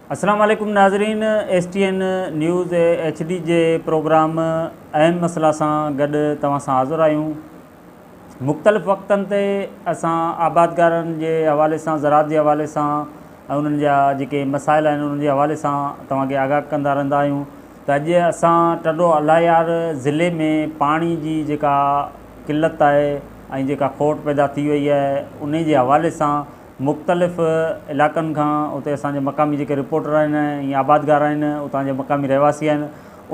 अस्सलाम वालेकुम नाज़रीन, STN न्यूज़ HD जे प्रोग्राम अहम मसला सां गॾु तव्हां सां हाज़िर आहियूं। मुख़्तलिफ़ वक़्तनि ते असां आबादगारनि जे हवाले सां, ज़राअत जे हवाले सां ऐं उन्हनि जा जेके मसाइल आहिनि उन्हनि जे हवाले सां तव्हांखे आगाह कंदा रहंदा आहियूं। त अॼु असां टंडो अलायार ज़िले में पाणी जी जेका किल्लत आहे ऐं जेका खोट पैदा थी वई आहे उन जे हवाले सां मुख़्तलिफ़ इलाइक़नि खां उते असांजे मक़ामी जेके रिपोर्टर आहिनि या आबादगार आहिनि, उतां जे मक़ामी रहवासी आहिनि,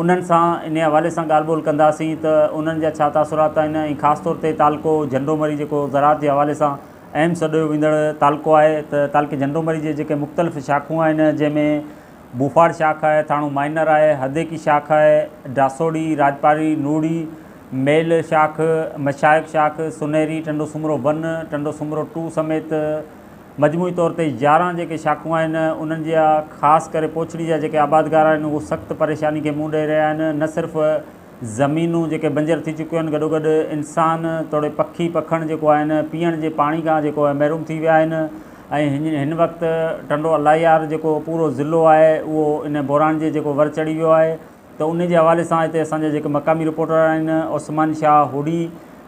उन्हनि सां इन हवाले सां ॻाल्हि ॿोल कंदासीं त उन्हनि जा छा तासुरात आहिनि। ऐं ख़ासि तौर ते तालको झंडोमरी जेको ज़राअत जे हवाले सां अहम सॾियो वेंदड़ तालको आहे, त तालके झंडोमरी जे जेके मुख़्तलिफ़ शाख़ूं आहिनि जंहिंमें बूफाड़ शाख आहे, थाणो माइनर आहे, हदेकी शाख आहे, डासोड़ी, राजपारी, नूड़ी, मेल शाख, मशाइक शाख, सुनहरी, टंडो सुमरो 1, टंडो सुमरो 2 समेत मजमूई तौर ते 11 जेके शाखूं आहिनि उन्हनि जा ख़ासि करे पोछड़ी जा जेके आबादगार आहिनि उहे सख़्तु परेशानी खे मुंहुं ॾेई रहिया आहिनि। न सिर्फ़ु ज़मीनूं जेके बंजर थी चुकियूं आहिनि, गॾोगॾु इंसान तोड़े पखी पखण जेको आहिनि पीअण जे पाणी खां जेको आहे महरूम थी विया आहिनि। ऐं हिन वक़्तु टंडो अलायार जेको पूरो ज़िलो आहे उहो इन बहिराण जे जेको वर चढ़ी वियो आहे। त उन जे हवाले सां हिते असांजा जेके मक़ामी रिपोर्टर आहिनि उस्मान शाह हुडी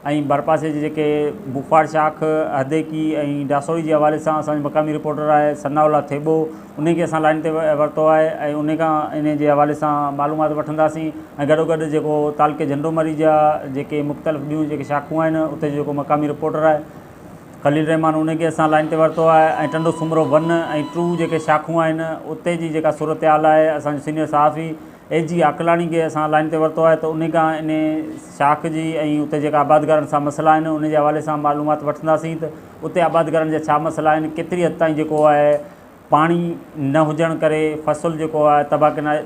ऐं भरपासे जे जेके बूफाड़ शाख, हदेकी ऐं डासोड़ी जे हवाले सां असांजो मक़ामी रिपोर्टर आहे सनाउल्ला थेबो, उन खे असां लाइन ते वरितो आहे ऐं उन खां इन जे हवाले सां मालूमात वठंदासीं। ऐं गॾोगॾु जेको तालके झंडोमरी जा जेके मुख़्तलिफ़ ॿियूं जेके शाखूं आहिनि उते जेको मक़ामी रिपोर्टर आहे ख़लील रहमान, उन खे असां लाइन ते वरितो आहे। ऐं टंडो सुमरो 1 ऐं 2 जेके शाखूं आहिनि उते जी जेका सूरत हाल आहे असांजो सीनियर सहाफ़ी AG अकलाणी खे असां लाइन ते वरितो आहे, त उन खां इन शाख जी ऐं उते जेका आबादगारनि सां मसइला आहिनि उन जे हवाले सां मालूमात वठंदासीं त उते आबादगारनि जा छा मसइला आहिनि, केतिरी हद ताईं जेको आहे पाणी न हुजण करे फ़सुलु जेको आहे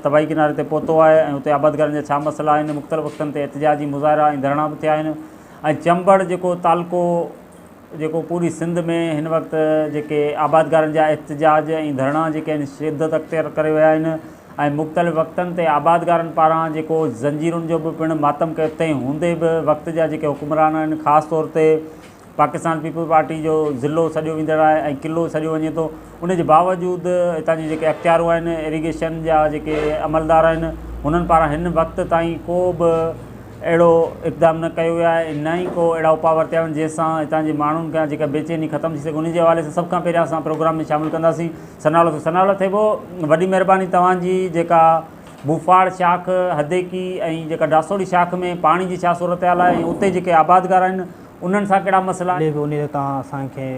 तबाही किनारे ते पहुतो आहे ऐं उते आबादगारनि जा छा मसइला आहिनि। मुख़्तलिफ़ वक़्तनि ते एहतिजाजी मुज़ाहिरा ऐं धरणा बि थिया आहिनि। ऐं चंबड़ जेको तालको जेको पूरी सिंध में हिन वक़्तु जेके आबादगारनि जा एहतिजाज ऐं धरणा जेके आहिनि शिदत अख़्तियार करे विया आहिनि। ऐं मुख़्तलिफ़ वक़्तनि ते आबादगारनि पारां जेको ज़ंजीरुनि जो बि पिणु मातम कयो तंहिं हूंदे बि वक़्त जा जेके हुकुमरान आहिनि, ख़ासि तौर ते पाकिस्तान पीपल पार्टी जो ज़िलो सॼो वेंदड़ आहे ऐं क़िलो सॼो वञे थो, उन जे बावजूदि हितां जी जेके अख़्तियारूं आहिनि, इरीगेशन जा जेके अमलदार आहिनि, हुननि पारां हिन वक़्त ताईं को बि अहिड़ो इक़दाम न कयो वियो आहे, न ई को अहिड़ा उपाउ वरिता आहिनि जंहिंसां हितां जे माण्हुनि खां जेका बेचैनी ख़तमु थी सघे। उन जे हवाले सां सभ खां पहिरियां असां प्रोग्राम में शामिलु कंदासीं सनाउल्ला थेबो। वॾी महिरबानी, तव्हांजी जेका बूफाड़ शाख, हदेकी ऐं जेका डासोड़ी शाख में पाणी जी छा सूरत हाल आहे ऐं उते जेके आबादगार आहिनि उन्हनि सां कहिड़ा मसइला आहिनि, उन ते तव्हां असांखे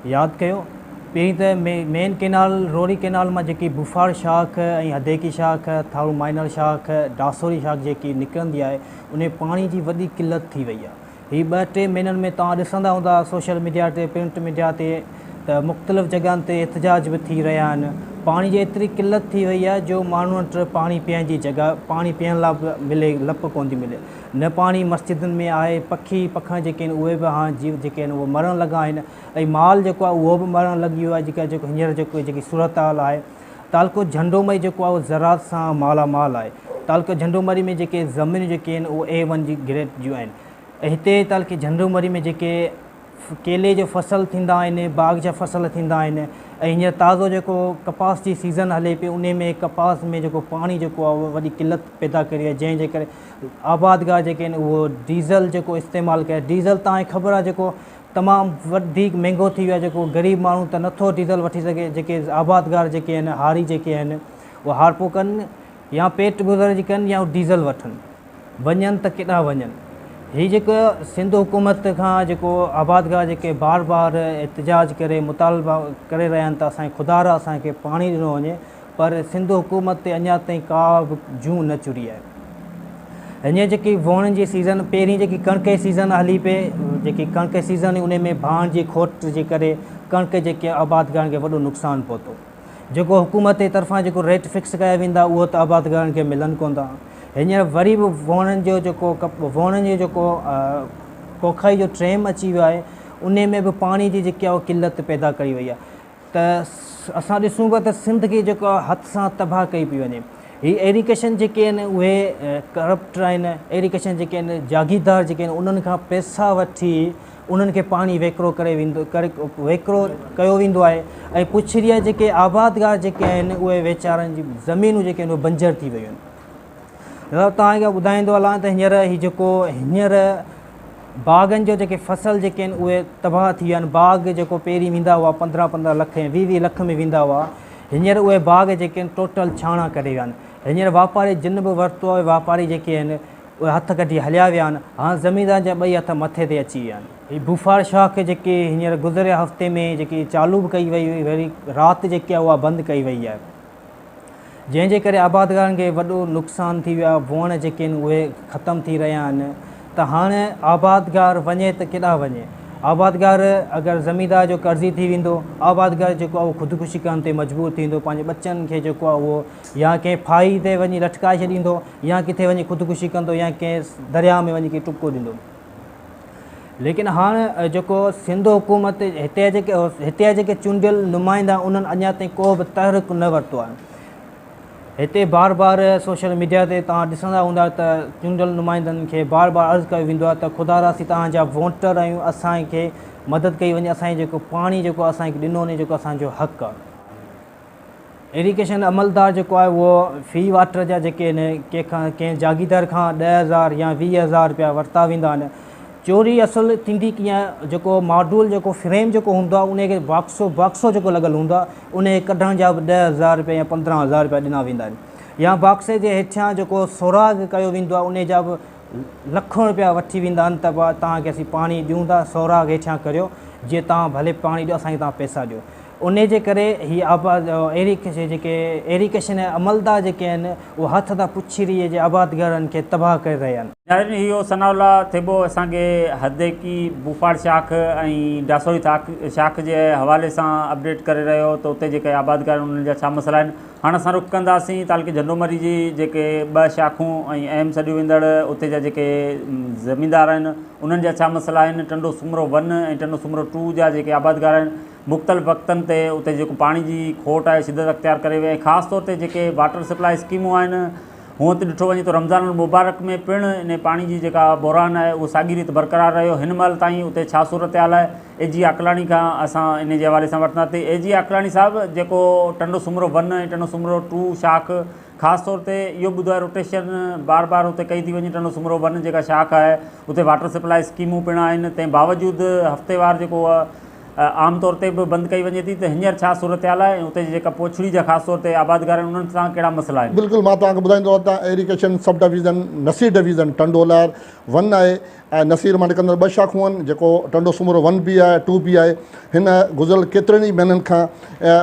यादि कयो। पहिरीं त मेन केनाल रोड़ी केनाल मां जेकी बूफाड़ शाख ऐं हदेकी शाख, थारू माइनर शाख, डासोड़ी शाख जेकी निकिरंदी आहे उन पाणी जी वॾी किल्लत थी वई आहे। हीअ 2-3 महीननि में तव्हां ॾिसंदा हूंदा सोशल मीडिया ते, प्रिंट मीडिया ते, त मुख़्तलिफ़ जॻहियुनि ते एहतिजाज बि थी रहिया आहिनि। पाणी जी एतिरी किल्लत थी वई आहे जो माण्हुनि वटि पाणी पीअण जी जॻह, पाणी पीअण लाइ बि मिले, लप कोन थी मिले। न पाणी मस्जिदुनि में आहे, पखी पखण जेके आहिनि उहे बि हाणे जीव जेके आहिनि उहे मरण लॻा आहिनि ऐं माल जेको आहे उहो बि मरण लॻी वियो आहे। जेको हींअर जेकी सूरत हाल आहे, तालको झंडोमरी जेको आहे उहो ज़राअत सां मालामाल आहे। तालको झंडोमरी में जेके ज़मीन जेके आहिनि उहे A1 जी ग्रेड जूं आहिनि। ऐं हिते तालके झंडोमरी में जेके केले जो फ़सुलु थींदा आहिनि, बाग़ जा फ़सुल थींदा आहिनि ऐं हींअर ताज़ो जेको कपास जी सीज़न हले पई उन में कपास में जेको पाणी जेको आहे उहो वॾी किल्लत पैदा करी आहे, जंहिंजे करे आबादगार जेके आहिनि उहो डीज़ल जेको इस्तेमालु कयो। डीज़ल तव्हांखे ख़बर आहे जेको तमामु वधीक महांगो थी वियो आहे, जेको ग़रीब माण्हू त नथो डीज़ल वठी सघे। जेके आबादगार जेके आहिनि, हारी जेके आहिनि, उहे हारपो कनि या पेट गुज़र कनि या डीज़ल वठनि, वञनि त केॾा वञनि। हीअ जेको सिंध हुकूमत खां जेको आबादगार जेके बार बार एहतिजाज करे मुतालबा करे रहिया आहिनि त असांखे ख़ुदा असांखे पाणी ॾिनो वञे, पर सिंध हुकूमत ते अञा ताईं का बि जूं न चुरी आहे। हींअर जेकी वोण जी सीज़न, पहिरीं जेकी कणिक जी सीज़न हली पई, जेकी कणिक जी सीज़न उन में भाण जी खोट जे करे कणिक जेके आबादगारनि खे वॾो नुक़सानु पहुतो। जेको हुकूमत जे तरफ़ां जेको रेट फिक्स कया वेंदा उहो त आबादगारनि खे मिलनि कोन था। हींअर वरी बि वोणनि जो जेको कोखाई जो ट्रेम अची वियो आहे उन में बि पाणी जी जेकी आहे उहा किल्लत पैदा कई वई आहे। त असां ॾिसूं पिया त सिंध खे जेको आहे हथ सां तबाह कई पई वञे। हीअ एरीगेशन जेके आहिनि उहे करप्ट आहिनि। एरीगेशन जेके आहिनि जागीरदार जेके आहिनि उन्हनि खां पैसा वठी उन्हनि खे पाणी वेकिरो वेकिरो कयो वेंदो आहे ऐं पुछड़ीअ जेके आबादगार जेके आहिनि उहे वीचारनि जी ज़मीनूं जेके आहिनि उहे बंजर थी वियूं आहिनि। तव्हांखे ॿुधाईंदो हलां त हींअर बाग़नि जो जेके फसल जेके आहिनि उहे तबाह थी विया आहिनि। बाग़ जेको पहिरीं वेंदा हुआ 15-15 लख ऐं 20-20 लख में वेंदा हुआ, हींअर उहे बाग़ जेके आहिनि टोटल छाणा करे विया आहिनि। हींअर वापारी जिन बि वरितो आहे वापारी जेके आहिनि उहे हथ कढी हलिया विया आहिनि। हाणे ज़मीनदार जा 2 हथ मथे ते अची विया आहिनि। हीअ बुफ़ार शाख जेके हींअर गुज़िरिया हफ़्ते में जेकी चालू बि कई वई हुई, वरी राति जेकी आहे उहा बंदि कई वई आहे, जंहिंजे करे आबादगारनि खे वॾो नुक़सानु थी वियो आहे। वण जेके आहिनि उहे ख़तमु थी रहिया आहिनि। त हाणे आबादगार वञे त केॾांहुं वञे? आबादगार अगरि ज़मीनदार जो कर्ज़ी थी वेंदो, आबादगार जेको आहे उहो ख़ुदकुशी करण ते मजबूर थींदो, पंहिंजे बच्चनि खे जेको आहे उहो या कंहिं फाही ते वञी लटकाए छॾींदो, या किथे वञी ख़ुदकुशी कंदो, या कंहिं दरिया में वञी टुको ॾींदो। लेकिन हाणे जेको सिंध हुकूमत हिते जा जेके चूंडियल नुमाइंदा उन्हनि अञा ताईं को बि तहरीक न वरितो आहे। हिते बार बार सोशल मीडिया ते तव्हां ॾिसंदा हूंदा त चूंडियल नुमाइंदनि खे बार बार अर्ज़ु कयो वेंदो आहे त ख़ुदा रासी तव्हांजा वोटर आहियूं, असांखे मदद कई वञे, असांखे जेको पाणी जेको असांखे ॾिनो वञे जेको असांजो हक़ु आहे। इरीगेशन अमलदार जेको आहे उहो फ़ी वाटर जा जेके आहिनि कंहिं जागीदार खां 10,000 या 20,000 रुपया वरिता वेंदा आहिनि। चोरी असुलु थींदी कीअं, जेको मॉड्यूल जेको फ्रेम जेको हूंदो आहे उनखे बॉक्सो जेको लॻल हूंदो आहे उनखे कढण जा बि 10,000 रुपया या 15,000 रुपया ॾिना वेंदा आहिनि। या बॉक्से जे हेठियां जेको सोराग कयो वेंदो आहे उन जा बि लखों रुपया वठी वेंदा आहिनि त तव्हांखे असीं पाणी ॾियूं था, सोराग हेठियां करियो, जीअं तव्हां भले पाणी ॾियो, असांखे तव्हां पैसा ॾियो। उन जे करे हीअ एरीगेशन अमलदार जेके आहिनि उहे हथ था पुछड़ीअ जे आबादगारनि खे तबाह करे रहिया आहिनि। इहो सनाउल्ला थिबो असांखे हदेकी बुफ़ार शाख ऐं डासोरी शाख जे हवाले सां अपडेट करे रहियो त उते जेके आबादगार उन्हनि जा छा मसइला आहिनि। हाणे असां रुख कंदासीं तालुके झंडोमरी जी जेके 2 शाखूं ऐं अहम सॾियूं वेंदड़ उते जा जेके ज़मीनदार आहिनि उन्हनि जा छा मसइला आहिनि। टंडो सूमरो 1 ऐं टंडो सूमरो 2 जा जेके आबादगार आहिनि मुख़्तलिफ़ वक़्तनि ते उते जेको पाणी जी खोट आहे शिदत अख़्तियार करे विया। ख़ासि तौर ते जेके वाटर सप्लाई स्कीमूं आहिनि हूअं त ॾिठो वञे त रमज़ान मुबारक में पिणु इन पाणी जी जेका बहिरान आहे उहो साॻी रीति बरक़रार रहियो। हिन महिल ताईं उते छा सूरत हाल आहे, एजी अकलाणी खां असां इन जे हवाले सां वठंदासीं। एजी अकलाणी साहिबु, जेको टंडो सूमरो 1 ऐं टंडो सूमरो 2 शाख ख़ासि तौर ते इहो ॿुधो आहे रोटेशन बार बार उते कई थी वञे। टंडो सूमरो 1 जेका शाख आहे उते वाटर सप्लाई स्कीमूं पिणु आहिनि, तंहिं बावजूदि हफ़्तेवार जेको आम तौर ते बि बंदि कई वञे थी। त हींअर छा सूरत हाल आहे ऐं उते जेका पोछड़ी जा ख़ासि तौर ते आबादगार आहिनि उन्हनि सां कहिड़ा मसइला आहिनि? बिल्कुलु, मां तव्हांखे ॿुधाईंदो आहियां त irrigation sub division Naseer division टंडोलार 1 आहे ऐं नसीर मां निकिरंदड़ 2 शाखूं आहिनि, जेको टंडो सूमरो 1 बि आहे 2 बि आहे। हिन गुज़िरियल केतिरनि ई महीननि खां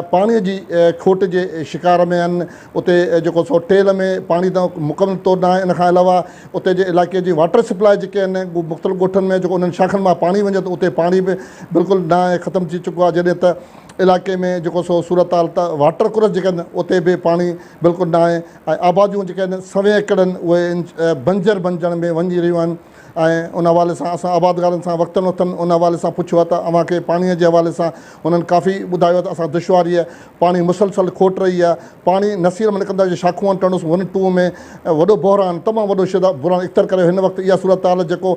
पाणीअ जी खोट जे शिकार में आहिनि। उते जेको सो टेल में पाणी त मुकमल तौरु न आहे। इन खां अलावा उते जे इलाइक़े जी वाटर सप्लाई जेके आहिनि मुख़्तलिफ़ ॻोठनि में जेको उन्हनि शाखनि मां पाणी वञे त उते पाणी बि बिल्कुलु न आहे, ख़तमु थी चुको आहे। जॾहिं त इलाइक़े में जेको सो सूरत हाल त वाटर कुरस जेके आहिनि उते बि पाणी बिल्कुलु न आहे ऐं आबादियूं जेके आहिनि सवे एकड़नि उहे बंजर बणजण में वञी रहियूं आहिनि। ऐं उन हवाले सां असां आबादगारनि सां वक़्तनि वक़्तनि उन हवाले सां पुछियो आहे त अव्हांखे पाणीअ जे हवाले सां हुननि काफ़ी ॿुधायो आहे त असां दुश्वारी आहे, पाणी मुसलसल खोट रही आहे। पाणी नसीर में निकिरंदड़ जे शाखूं आहिनि टंडो 1 2 में वॾो बहिरान, तमामु वॾो बहिरान इख़्तियार करे हिन वक़्तु इहा सूरत हाल जेको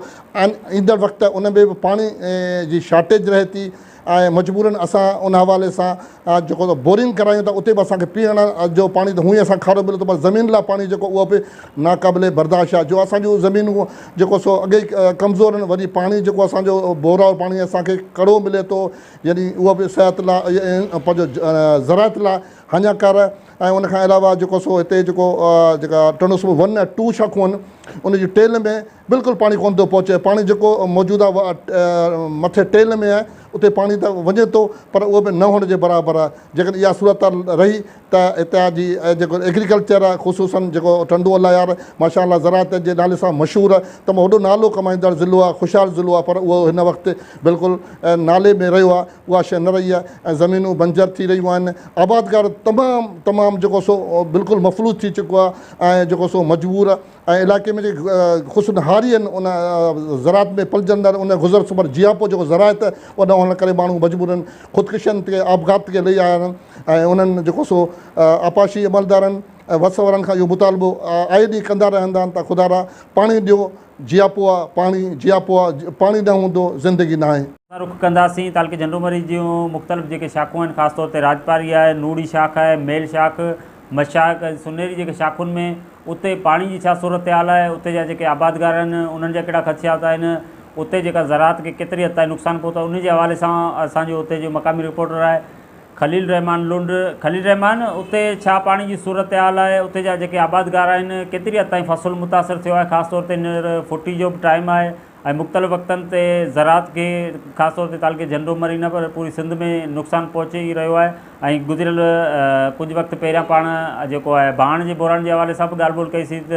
ईंदड़ वक़्तु उन में बि पाणी जी शार्टेज रहे थी ऐं मजबूरन असां उन हवाले सां जेको बोरिंग करायूं था उते बि असांखे पीअण जो पाणी त हूअं ई असां खारो मिले थो, पर ज़मीन लाइ पाणी जेको उहो बि नाक़ाबिले बर्दाश्त आहे। जो असांजूं ज़मीनूं जेको सो अॻे कमज़ोर आहिनि, वरी पाणी जेको असांजो बोराव पाणी असांखे कड़ो मिले थो, यानी उहा बि सिहत लाइ पंहिंजो ज़रात लाइ हाञाकार। ऐं उनखां अलावा जेको सो हिते जेका टंडो सूमरो 1 ऐं 2 शाखूं आहिनि उनजी टेल में बिल्कुलु पाणी कोन थो पहुचे। पाणी जेको मौजूदा मथे टेल में आहे उते पाणी त वञे थो पर उहो बि न हुअण जे बराबरि आहे। जेकॾहिं इहा सूरत रही त हितां जी जेको एग्रीकल्चर आहे, ख़ुशूसन जेको टंडो अलायार माशाअल्लाह ज़राअत जे नाले सां मशहूरु आहे, तमामु वॾो नालो कमाईंदड़ ज़िलो आहे, ख़ुशहाल ज़िलो आहे, पर उहो हिन वक़्तु बिल्कुलु नाले में रहियो आहे, उहा शइ न रही आहे ऐं ज़मीनूं बंजर थी रहियूं आहिनि। आबादगार तमामु जेको सो बिल्कुलु मफ़लूज थी चुको आहे ऐं जेको सो मजबूर आहे। ऐं इलाइक़े में जेके ख़ुशनहारी आहिनि उन ज़राअत में पलजंदड़ उन गुज़र सुमर जियापो जेको ज़राअत उन हुन करे माण्हू मजबूर आहिनि, ख़ुदकुशियुनि ते आपघात ते लही आया आहिनि। ऐं उन्हनि जेको सो आपाशी अमलदारनि ऐं वस वारनि खां इहो मुतालबो आए ॾींहुं कंदा रहंदा आहिनि त ख़ुदा पाणी ॾियो, जियापो आहे पाणी, जियापो आहे पाणी न हूंदो ज़िंदगी न आहे। रुख कंदासीं तालुके झंडूमरी जूं मुख़्तलिफ़ जेके शाख़ूं आहिनि, ख़ासि तौर ते राजपारी आहे, नूड़ी शाख आहे, मेल शाख, मशाक, सुनेरी जेके शाख़ुनि में उते पाणी जी छा सूरत हाल आहे, उते जा जेके आबादगार आहिनि उन्हनि जा कहिड़ा ख़दशात आहिनि, उते जेका ज़राअत खे केतिरी हद ताईं नुक़सानु पहुतो, उन जे हवाले सां असांजो उते जो मक़ामी रिपोर्टर आहे खलील रहमान लुंड। खलील रहमान, उते छा पाणी जी सूरत हाल आहे, उते जा जेके आबादगार आहिनि केतिरी हद ताईं फ़सुलु मुतासिर थियो आहे, ख़ासि तौर ते हींअर फुटी जो बि टाइम आहे ऐं मुख़्तलिफ़ वक़्तनि ते ज़राअत खे ख़ासि तौर ते तालुके झंडूमरी न पर पूरी सिंध में नुक़सानु पहुची रहियो आहे ऐं गुज़िरियल कुझु वक़्तु पहिरियां पाण जेको आहे बाण जे बहिराण जे हवाले सां बि ॻाल्हि ॿोल कईसीं त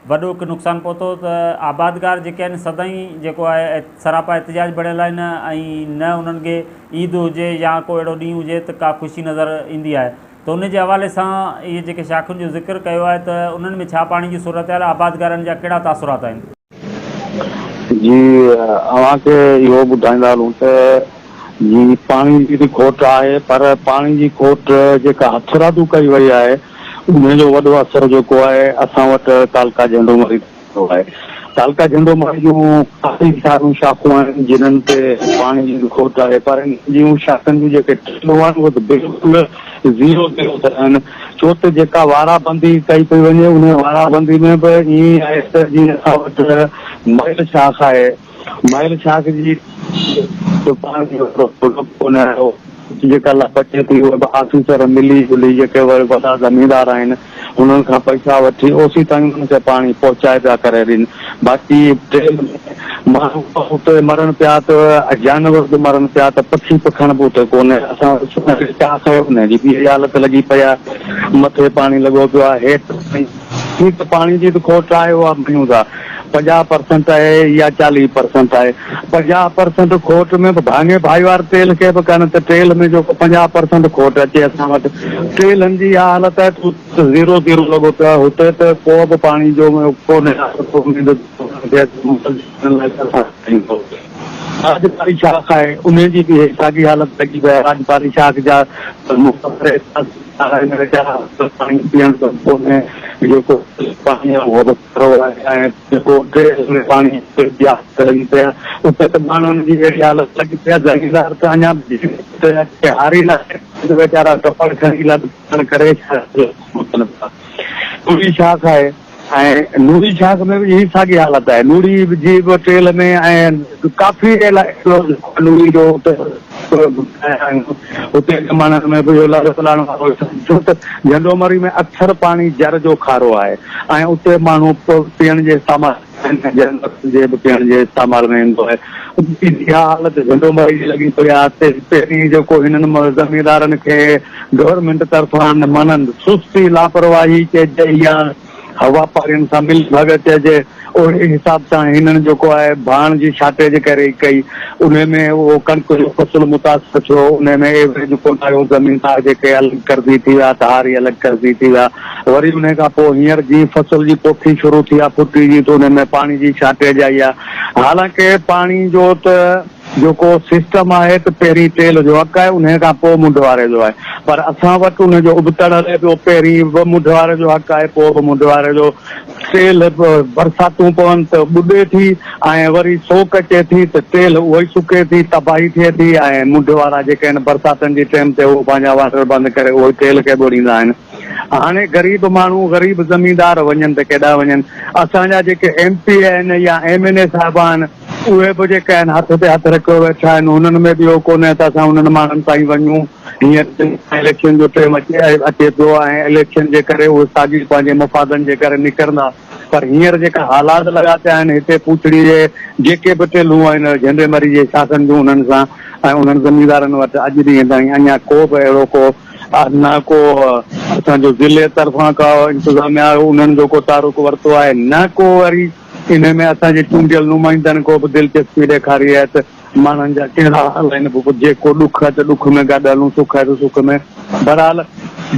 वॾो हिकु नुक़सानु पहुतो त आबादगार जेके आहिनि सदाईं जेको आहे सरापा एहतिजाज बढ़ियल आहिनि ऐं न उन्हनि खे ईद हुजे या को अहिड़ो ॾींहुं हुजे त का ख़ुशी नज़र ईंदी आहे, त उन जे हवाले सां इहे जेके शाख़ुनि जो ज़िक्र कयो आहे त उन्हनि में छा पाणी जी सूरत हाल, आबादगारनि जा कहिड़ा तासुरात आहिनि? जी अव्हांखे इहो ॿुधाईंदा हलूं त जी पाणी जी बि खोट आहे, पर पाणी जी खोट जेका हथरादू कई वई आहे उनजो वॾो असरु जेको आहे असां वटि तालका झंडूमरी थियो आहे। तालका झंडूमरी जूं काफ़ी सारियूं शाख़ूं आहिनि जिन्हनि ते पाणी जी खोट आहे, पर जूं शाखनि जूं जेके टेलूं आहिनि उहे त बिल्कुलु ज़ीरो आहिनि, छो त जेका वाराबंदी कई पई वञे उन वाराबंदी में बि ईअं आहे त जीअं असां वटि महिल शाख आहे, महिल शाख जी कोन आहे, जेका बचे थी उहे बि ऑफिसर मिली जुली जेके वरी वॾा ज़मीनदार आहिनि उन्हनि खां पैसा वठी ओसी ताईं उन्हनि खे पाणी पहुचाए पिया करे ॾियनि। बाक़ी माण्हू उते मरनि पिया त जानवर बि मरनि पिया त पखी पखण बि उते कोन्हे। असां छा कयो हुनजी बि इहा हालत लॻी पई आहे, मथे पाणी लॻो पियो आहे, हेठि ठीकु पाणी जी त खोट आहे उहा मञूं था, 50% आहे या 40% आहे। 50% खोट में बि भाङे भाईवार तेल खे बि कान त तेल में जेको 50% खोट अचे असां वटि, तेलनि जी इहा हालत आहे ज़ीरो लॻो पियो आहे, हुते त को बि पाणी जो कोन्हे। राजपारी शाख आहे उनजी बि साॻी हालत लॻी पई आहे, राजपारी शाख जा पाणी पीअण कोन्हे, जेको पाणी आहे उहो बि ऐं जेको पाणी लॻी पिया उते त माण्हुनि जी अहिड़ी हालत लॻी पई आहे, ज़मीनदार त अञा हारी लाइ वीचारा कपड़ खणी करे नूरी शाख आहे ऐं नूरी शाख में बि इहा साॻी हालत आहे, नूरी जी बि टेल में ऐं काफ़ी नूरी जो उते ज़माननि में बि छो त झंडूमरी में अक्सर पाणी जर जो खारो आहे ऐं उते माण्हू पीअण जे इस्तेमालु पीअण जे इस्तेमाल में ईंदो आहे। इहा हालत झंडूमरी जी लॻी पई आहे। पहिरीं जेको हिननि ज़मीनदारनि खे गवर्नमेंट तरफ़ां माननि सुस्ती लापरवाही चइजे या हवा पारियुनि सां मिल भॻ चइजे, ओड़े हिसाब सां हिननि जेको आहे भाण जी छाटे जे करे कई, उन में उहो कणिक जो फ़सुलु मुतासिर थियो, उन में एवरेज कोन आयो, ज़मीनदार जेके अलॻि कर्ज़ी थी विया, तहारी अलॻि कर्ज़ी थी विया, वरी उन खां पोइ हींअर जी फ़सुल जी पोखी शुरू थी आहे फुटी जी, त उन में पाणी जी छाटेज आई आहे। हालांकि पाणी जो त जेको सिस्टम आहे त पहिरीं तेल जो हक़ आहे, उन खां पोइ मुंड वारे जो आहे, पर असां वटि उनजो उबतड़ हले पियो, पहिरीं बि मुंड वारे जो हक़ आहे, पोइ बि मुंड वारे जो। तेल बरसातूं पवनि त ॿुॾे थी ऐं वरी सोक अचे थी त तेल उहो ई सुके थी, तबाही थिए थी ऐं मुंड वारा जेके आहिनि बरसातनि जे टाइम ते उहो पंहिंजा वाटर बंदि करे उहो तेल खे ॿोड़ींदा आहिनि। हाणे ग़रीब माण्हू ग़रीब ज़मीनदार वञनि त केॾा वञनि, असांजा जेके MP आहिनि या MNA साहिब आहिनि उहे बि जेके आहिनि हथ ते हथ रखियो वेठा आहिनि, हुननि में बि इहो कोन्हे त असां हुननि माण्हुनि ताईं वञूं। हींअर इलेक्शन जो टाइम अचे पियो ऐं इलेक्शन जे करे उहे साॻी पंहिंजे मफ़ादनि जे करे निकिरंदा, पर हींअर जेका हालात लॻा पिया आहिनि हिते पूछड़ी जे जेके बि टेलूं आहिनि झंडेमरी जे शासन जूं उन्हनि सां ऐं उन्हनि ज़मीनदारनि वटि अॼु ॾींहं ताईं अञा को बि अहिड़ो को न को असांजो ज़िले तरफ़ां का इंतिज़ामिया उन्हनि जेको तारुक वरितो आहे, न को वरी इन में असांजे चूंडियल नुमाइंदनि को बि दिलचस्पी ॾेखारी आहे त माण्हुनि जा कहिड़ा हाल आहिनि, जेको ॾुख आहे त ॾुख में गॾु हलूं, सुख आहे त सुख में। बहरहाल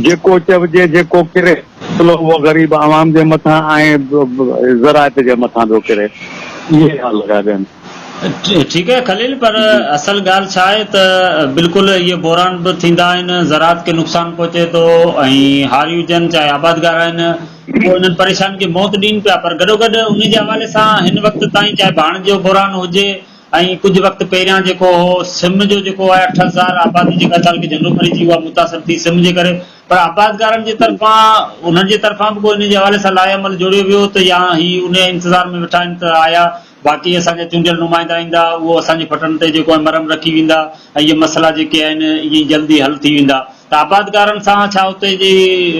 जेको चइजे जेको किरे उहो ग़रीब आवाम जे मथां ऐं ज़रायत जे मथां थो किरे, इहे हाल लॻा पिया आहिनि। ठीक है खलील, पर असल गाल छा है त बिल्कुल ये बोरान भी थींदा आहिनि, ज़रात के नुक़सान पहुचे तो, ऐं हारी हुजनि चाहे आबादगार आहिनि, वो इन्हनि परेशान खे मौत ॾियनि पिया। पर गॾोगॾु उन जे हवाले सां हिन वक़्त ताईं चाहे भाण जो बोरान हुजे ऐं कुझु वक़्तु पहिरियां जेको हो सिम जो जेको आहे 8,000 आबादी जेका साल खे झंडो मरी जी उहा मुतासिर थी सिम जे करे, पर आबादगारनि जे तरफ़ां उन्हनि जे तरफ़ां बि कोई इन जे हवाले सां लाहेअमल जोड़ियो वियो त या ही उन इंतज़ार में वेठा आहिनि त आया बाक़ी असांजा चूंडियल नुमाइंदा ईंदा, उहो असांजे फटनि ते जेको आहे मरम रखी वेंदा ऐं इहे मसइला जेके आहिनि इहे जल्दी हल थी वेंदा। त आबादगारनि सां छा उते जी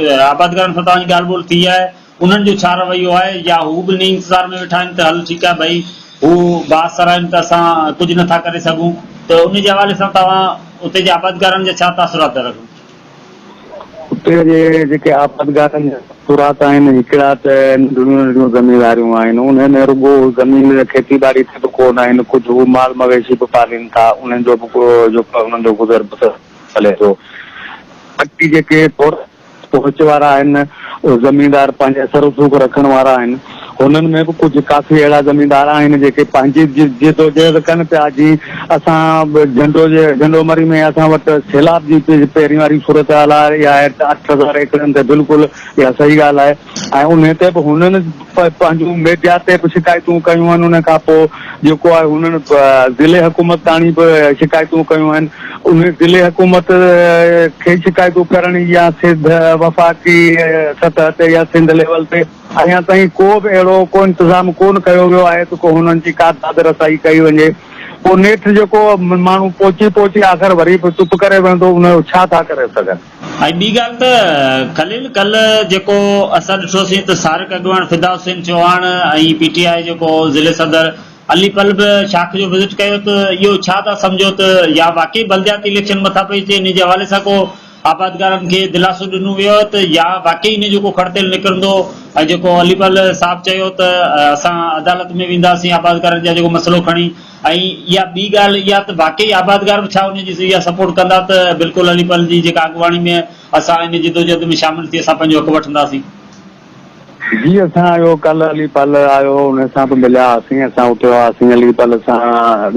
आबादगारनि सां तव्हांजी ॻाल्हि ॿोल थी आहे, उन्हनि जो छा रवैयो आहे, या हू बि इन इंतज़ार में वेठा आहिनि त हल ठीकु आहे भई हू बासर आहिनि त असां कुझु नथा करे सघूं, त उन जे हवाले सां तव्हां उते जे आबादगारनि जा छा तासुरात था रखो? उते जे जेके आबादगारनि जा तासुरात आहिनि, हिकिड़ा त नंढियूं नंढियूं ज़मीनदारियूं आहिनि, उनमें रुॻो ज़मीन खेती ॿाड़ी ते बि कोन आहिनि, कुझु माल मवेशी बि पालीनि था, उन्हनि जो बि जेको उन्हनि जो गुज़र बसर हले थो। बाक़ी जेके पहुच वारा आहिनि, ज़मीनदार पंहिंजे असर रसूख़ रखण वारा आहिनि, हुननि में बि कुझु काफ़ी अहिड़ा ज़मीनदार आहिनि जेके पंहिंजी जिदोजहद कनि पिया। जीअं असां झंडोमरी में असां वटि सैलाब जी पहिरीं वारी सूरत हाल आहे, इहा 8,000 एकड़नि ते बिल्कुलु इहा सही ॻाल्हि आहे। ऐं उन ते बि हुननि पंहिंजूं मीडिया ते बि शिकायतूं कयूं आहिनि, उन खां पोइ जेको आहे हुननि ज़िले हुकूमत ताणी बि शिकायतूं कयूं आहिनि। उन ज़िले हुकूमत खे शिकायतूं करण या सिध वफ़ाक़ी सतह ते या सिंध लेवल ते अञा ताईं को बि अहिड़ो को इंतज़ाम कोन कयो वियो आहे त को हुननि जी का दाद रसाई कई वञे। पोइ नेठि जेको माण्हू पहुची आख़िर वरी बि चुप करे वेंदो, उनजो छा था करे सघनि। ऐं ॿी ॻाल्हि त खलील, कल्ह जेको असां ॾिठोसीं त सारिक अॻवान फिदा हुसैन चौहान ऐं PTI जेको ज़िले सदर अलीपल बि शाख जो विज़िट कयो, त इहो छा था सम्झो त या वाकई बलदियाती इलेक्शन मथां पई अचे, इन जे हवाले सां को आबादगारनि खे दिलासो ॾिनो वियो त या वाकई इन जो को खड़तेल निकिरंदो, ऐं जेको अलीपल साहब चयो त असां अदालत में वेंदासीं आबादगारनि जा जेको मसइलो खणी, ऐं इहा ॿी ॻाल्हि इहा त वाकई आबादगार बि छा उन जी इहा सपोर्ट कंदा त बिल्कुलु अलीपल जी जेका अॻुवाणी में असां इन जिदोजहद में शामिल थी असां पंहिंजो हक़ वठंदासीं? जी, असां आयो कल्ह अलीपल आयो, हुन सां बि मिलिया हुआसीं, असां उते हुआसीं, अलीपल सां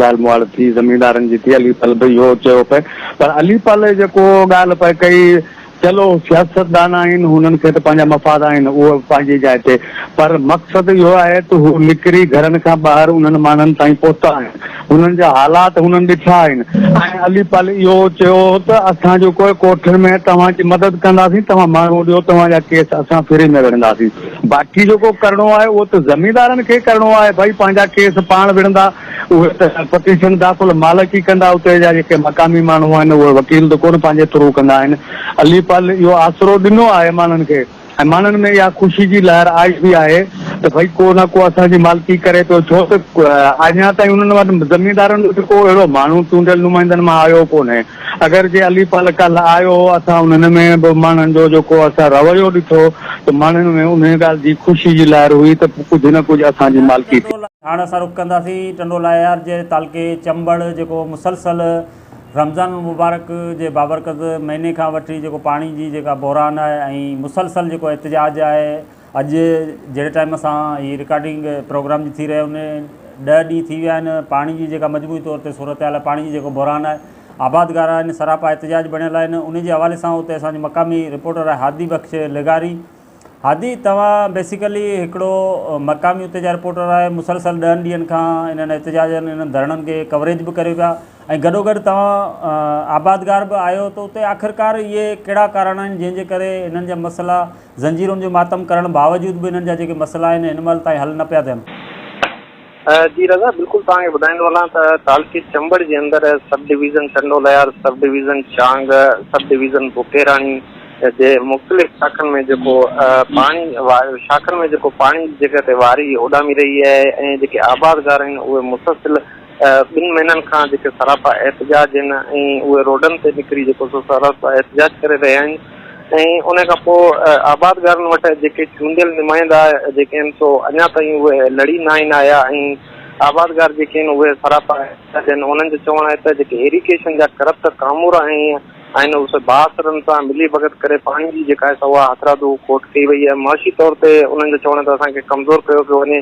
ॻाल्हि मुआड़ थी, ज़मीनदारनि जी थी। अलीपल बि इहो चयो पिए, पर अलीपल जेको ॻाल्हि पए कई, चलो सियासतदान आहिनि, हुननि खे त पंहिंजा मफ़ाद आहिनि, उहो पंहिंजी जाइ ते, पर मक़सदु इहो आहे त हू निकिरी घरनि खां ॿाहिरि उन्हनि माण्हुनि ताईं पहुता आहिनि, हुननि जा हालात हुननि ॾिठा आहिनि। ऐं अलीपल इहो चयो त असां जेको कोठिन में तव्हांजी मदद कंदासीं, तव्हां माण्हू ॾियो, तव्हांजा केस असां फ्री में विढ़ंदासीं। बाक़ी जेको करिणो आहे उहो त ज़मीनदारनि खे करिणो आहे, भई पंहिंजा केस पाण विढ़ंदा, उहे त पटिशन दाख़िल मालिक ई कंदा, उते जा जेके मक़ामी माण्हू आहिनि उहे वकील त कोन पंहिंजे थ्रू कंदा आहिनि। अलीपल इहो आसरो ॾिनो आहे माण्हुनि खे, ऐं माण्हुनि में इहा ख़ुशी जी लहर आई बि आहे त भई को न को असांजी मालिकी करे पियो, छो त अञा ताईं उन्हनि वटि ज़मीनदारनि वटि को अहिड़ो माण्हू चूंडियल नुमाइंदनि मां आयो कोन्हे। अगरि जे अलीपल कल्ह आयो, असां उन्हनि में बि माण्हुनि जो जेको असां रवैयो ॾिठो त माण्हुनि में उन ॻाल्हि जी ख़ुशी जी लहर हुई त कुझु न कुझु असांजी मालिकी थी। हाणे असां रुख़ कंदासीं टंडोलायर जे तालके चंबड़, जेको मुसलसल रमज़ान मुबारक जे बाबरकत महीने खां वठी जेको पाणी जी जेका बहरान आहे ऐं मुसलसल जेको एहतिजाज आहे, अॼु जहिड़े टाइम सां हीअ रिकॉर्डिंग प्रोग्राम जी थी रहियो उन 10 ॾींहं थी विया आहिनि, पाणी जी जेका मजबूरी तौर ते सूरत हाल पाणी जी जेको बहरान आहे, आबादगार आहिनि, सरापा एहतिजाज बणियल आहिनि, उन जे हवाले सां उते असांजो मक़ामी रिपोर्टर आहे हादी बख़्श लिगारी। हादी, तव्हां बेसिकली हिकिड़ो मक़ामी उते जा रिपोर्टर आहे, मुसलसल 10 ॾींहंनि खां इन्हनि एहतिजाजनि इन्हनि धरणनि खे कवरेज बि करियो पिया, ऐं गॾोगॾु तव्हां आबादगार बि आहियो, त उते आख़िरकार इहे कहिड़ा कारण आहिनि जंहिंजे करे इन्हनि जा मसइला ज़ंजीरुनि जो मातम करण बावजूद बि इन्हनि जा जेके मसइला आहिनि हिन महिल ताईं हल न पिया थियनि? जी रज़ा, बिल्कुलु तव्हांखे ॿुधाईंदो हलां त तालके चंबड़ जे अंदरि सब डिवीज़न टंडोलायर, सब डिवीज़न चांग, सब डिवीज़न बुकेराणी जे मुख़्तलिफ़ शाखनि में जेको शाखनि में जेको पाणी जी जॻह ते वारी उॾामी रही आहे, ऐं जेके आबादगार आहिनि उहे मुसलसिल 2 महीननि खां जेके सरापा एहतिजाज आहिनि ऐं उहे रोडनि ते निकिरी जेको सरापा एहतिजाज करे रहिया आहिनि। ऐं उन खां पोइ आबादगारनि वटि जेके चूंडियल नुमाइंदा जेके आहिनि सो अञा ताईं उहे लड़ी न आहिनि आया, ऐं आबादगार जेके आहिनि उहे सरापा आहिनि। उन्हनि जो चवणु आहे त जेके इरिगेशन जा करप्ट कामूर आहिनि उहे बासरनि सां मिली भगत करे पाणी जी जेका आहे उहा हथरादू कोट कई वई आहे। माशी तौर ते उन्हनि जो चवणु आहे त असांखे कमज़ोर कयो पियो वञे,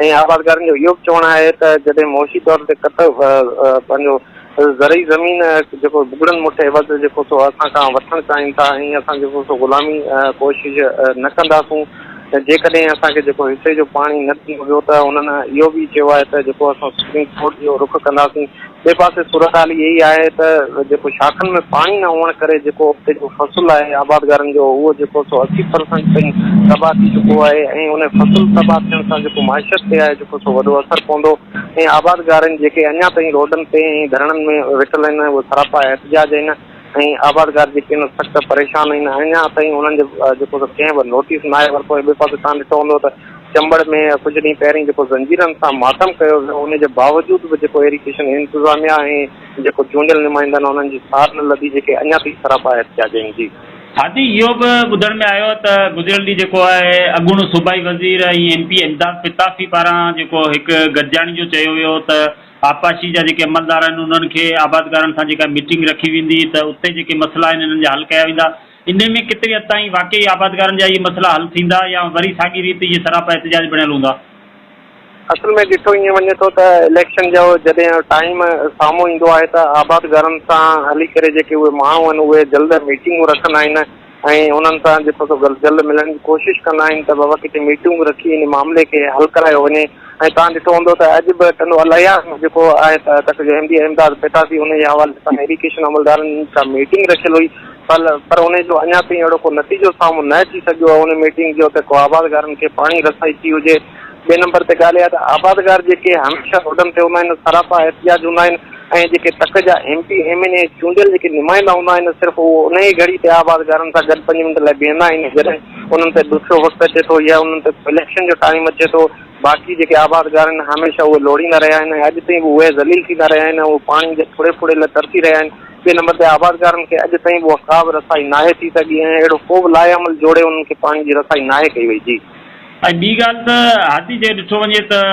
ऐं आबादगारनि जो इहो बि चवणु आहे त जॾहिं मोशी तौर ते पंहिंजो ज़रई ज़मीन जेको बुगड़नि मुठे वधि जेको सो असां खां वठणु चाहिनि था ऐं असां जेको सो ग़ुलामी कोशिश न कंदासूं त जेकॾहिं असांखे जेको हिसे जो पाणी न थींदो वियो त उन्हनि इहो बि चयो आहे त जेको असां सुप्रीम कोर्ट जो रुख कंदासीं। ॿिए पासे सूरत हाल इहा ई आहे त जेको शाखनि में पाणी न हुअण करे जेको उते जो फ़सुलु आहे आबादगारनि जो उहो जेको सो 80% ताईं तबाह थी चुको आहे ऐं उन फ़सुलु तबाह थियण सां जेको माइशत ते आहे जेको सो वॾो असरु पवंदो ऐं आबादगारनि जेके अञा ताईं रोडनि ते ऐं धरणनि में वेठल आहिनि उहे सरापा एहतिजाज आहिनि ऐं आबादगार जेके आहिनि सख़्तु परेशान आहिनि अञा ताईं उन्हनि जो जेको कंहिं बि नोटिस न आहे वरितो। ॿिए पासे तव्हां ॾिठो हूंदो त चंबड़ में कुझु ॾींहं पहिरीं जेको ज़ंजीरनि सां मातम कयो वियो उनजे बावजूदि बि जेको इरिगेशन इंतिज़ामिया ऐं जेको चूंडियल नुमाइंदा आहिनि उन्हनि जी सार न लधी जेके अञा ताईं सरापा एहतिजाज आहिनि। जी हादी इहो बि ॿुधण में आयो त गुज़िरियल ॾींहुं जेको आहे अॻूणो सूबाई वज़ीर ऐं MP इमदाद पिताफ़ी पारां जेको हिकु गॾिजाणी जो चयो वियो त आपाशी जा जेके अमलदार आहिनि उन्हनि खे आबादगारनि सां जेका मीटिंग रखी वेंदी त उते जेके मसइला आहिनि इन्हनि जा हल कया वेंदा। इन में केतिरी हद ताईं वाक़ई आबादगारनि जा इहे मसइला हल थींदा या वरी साॻी रीति इहे सरापा एहतिजाज बणियल हूंदा? असल में ॾिठो ईअं वञे थो त इलेक्शन जो जॾहिं टाइम साम्हूं ईंदो आहे त आबादगारनि सां हली करे जेके उहे माण्हू आहिनि उहे जल्द मीटिंगूं रखंदा आहिनि ऐं उन्हनि सां जेको सो जल्द मिलण जी कोशिशि कंदा आहिनि त बाबा किथे मीटिंगूं रखी इन मामले खे हल करायो वञे। ऐं तव्हां ॾिठो हूंदो त अॼु बि टंडो अलैया जेको आहे त MD इमदाद पिताफ़ी उनजे हवाले सां इरिगेशन अमलदारनि सां मीटिंग रखियल हुई पर उन जो अञा ताईं अहिड़ो को नतीजो साम्हूं न अची सघियो आहे उन मीटिंग जो त को आबादगारनि खे पाणी रसाई थी हुजे। ॿिए नंबर ते ॻाल्हि आहे त आबादगार जेके हमेशह रोडनि ते हूंदा आहिनि सरापा एहतिजाज हूंदा आहिनि ऐं जेके तक जा MP MLA चूंडियल जेके नुमाइंदा हूंदा आहिनि सिर्फ़ु उहो उन ई घड़ी ते आबादगारनि सां गॾु 5 मिंट लाइ बीहंदा आहिनि जॾहिं उन्हनि ते ॾुखियो वक़्तु अचे थो या उन्हनि ते इलेक्शन जो टाइम अचे थो। बाक़ी जेके आबादगार आहिनि हमेशह उहे लोड़ींदा रहिया आहिनि अॼु ताईं बि उहे ज़लील थींदा रहिया आहिनि उहे पाणी जे फुड़े फुड़े लाइ तरसी रहिया आहिनि। ॿिए नंबर ते आबादगारनि खे अॼु ताईं उहा का बि रसाई नाहे थी सघी ऐं अहिड़ो को बि लाइअमल जोड़े उन्हनि खे पाणी जी रसाई नाहे कई वई। जी ऐं ॿी ॻाल्हि त हादी जे ॾिठो वञे त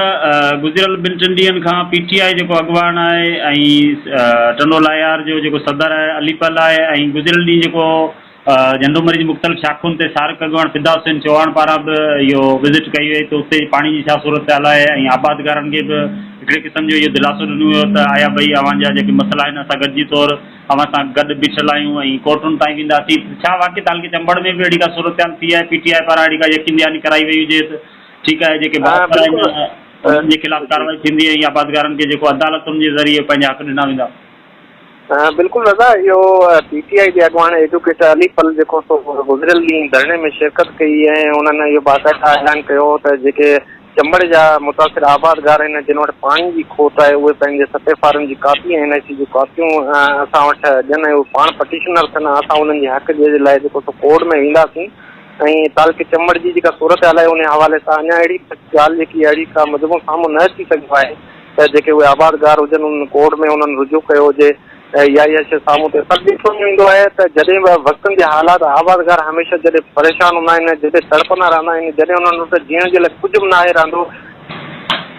गुज़िरियल 2-3 ॾींहंनि खां PTI जेको अॻवान आहे ऐं टंडो लायार जो जेको सदर आहे अलीपल आहे ऐं गुज़िरियल ॾींहुं जेको झंडोमरी जी मुख़्तलिफ़ शाख़ुनि ते सारक अॻवान फिदा हुसैन चौहान पारां बि इहो विज़िट कई वई त उते पाणी जी छा सूरत हाल आहे ऐं आबादगारनि खे बि हिकिड़े क़िस्म जो इहो दिलासो ॾिनो वियो त आया भई अव्हांजा जेके मसइला आहिनि असां गॾिजी तौरु अव्हां सां गॾु बीठल आहियूं ऐं कोर्टुनि ताईं वेंदासीं। छा वाक़ई ताल के चंबड़ में बि अहिड़ी का सूरत हाल थी आहे PTI पारां अहिड़ी का यकीन दहानी कराई वई हुजे त ठीकु आहे जेके उन्हनि जे ख़िलाफ़ कार्रवाई थींदी ऐं आबादगारनि खे जेको अदालतुनि जे ज़रिए पंहिंजा हक़ ॾिना वेंदा? बिल्कुलु रज़ा इहो PTI जे अॻवान एजुकेटर अलीपल जेको सो गुज़िरियल ॾींहुं धरणे में शिरकत कई ऐं उन्हनि इहो बाक़ाइदा ऐलान कयो त जेके चंबड़ जा मुतासिर आबादगार आहिनि जिन वटि पाणी जी खोट आहे उहे पंहिंजे सतेफारनि जी कापी ऐं NIC जी कापियूं असां वटि ॾियनि उहे पाण पटिशनर थियनि असां उन्हनि जे हक़ जे लाइ जेको सो कोर्ट में वेंदासीं ऐं तालके चंबड़ जी जेका सूरत हाल आहे उन हवाले सां अञा अहिड़ी ॻाल्हि जेकी अहिड़ी का मुजबो साम्हूं न अची सघियो आहे त जेके उहे आबादगार हुजनि उन्हनि कोर्ट में उन्हनि रुजू कयो हुजे या इहा शइ साम्हूं ते सभु ॾिठो वेंदो आहे त जॾहिं बि वक़्तनि जे हालात आबादगार हमेशह जॾहिं परेशान हूंदा आहिनि जॾहिं तड़पंदा रहंदा आहिनि जॾहिं उन्हनि वटि जीअण जे लाइ कुझु बि न आहे रहंदो